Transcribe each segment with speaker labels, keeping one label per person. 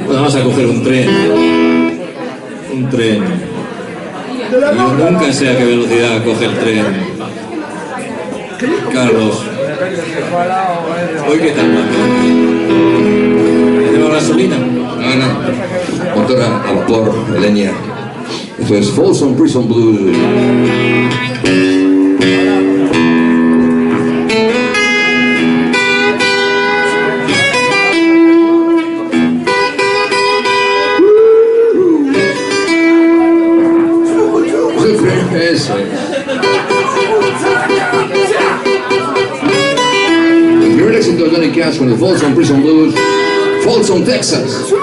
Speaker 1: Bueno, vamos a coger un tren. Un tren. Yo nunca sé a qué velocidad coge el tren. Carlos. ¿Hoy qué tal, Marco? ¿Tenemos gasolina?
Speaker 2: No. Motor a vapor, de leña. Esto es Folsom Prison Blues. Your next to Johnny Cash con el Folsom Prison Blues, Folsom, Texas.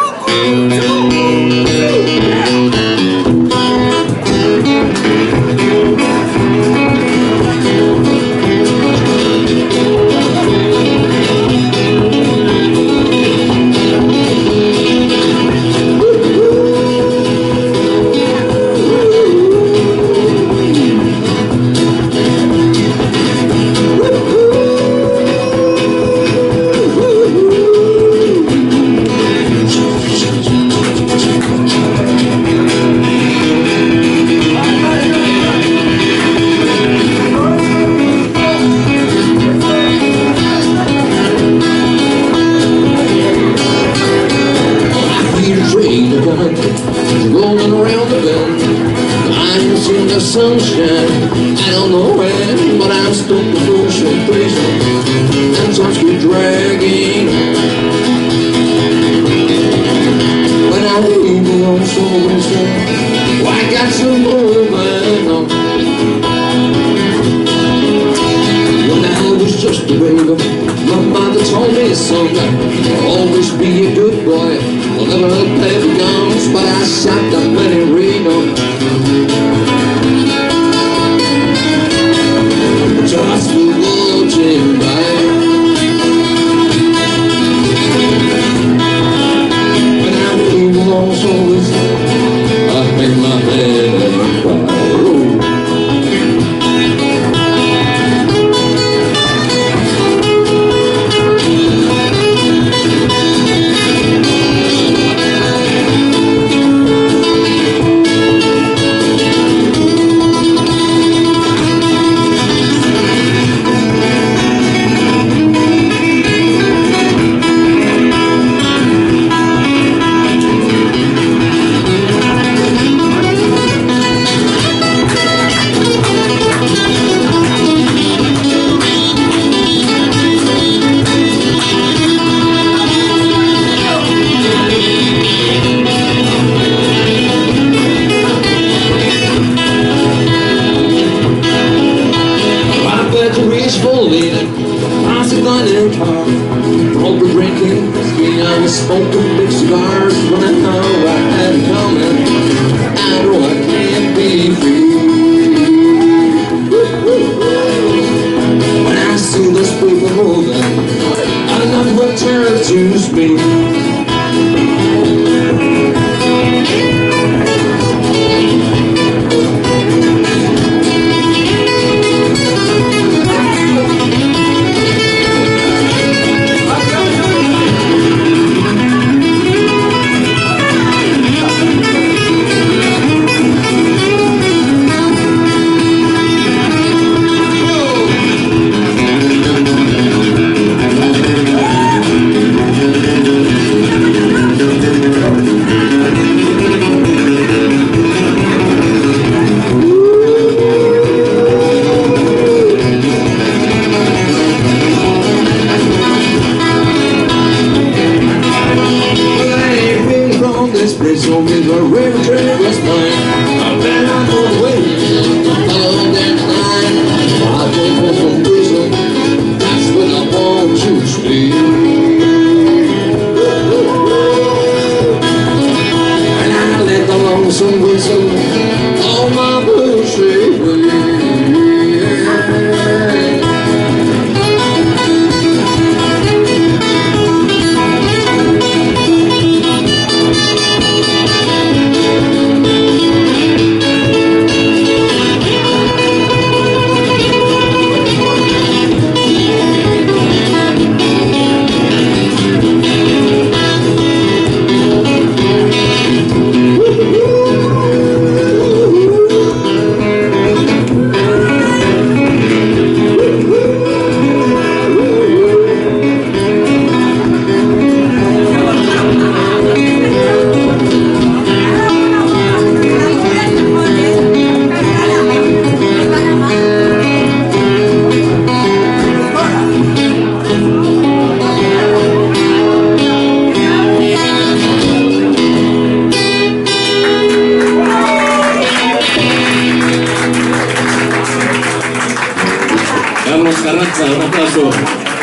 Speaker 2: Sunshine, I don't know when, but I'm stuck in motion prison, and time keep dragging. When I leave it on so whistle, I got some moving on. When I was just a baby, my mother told me, son, always be a good boy, I'll never play the guns, but I shot that many Reno. Just watching by. When I leave along so I hang my head and cry. Smoking big cigars when I know I had it coming. I know I can't be free. When I see those people moving, I don't know what turns to speak.
Speaker 1: Carranza, un aplauso.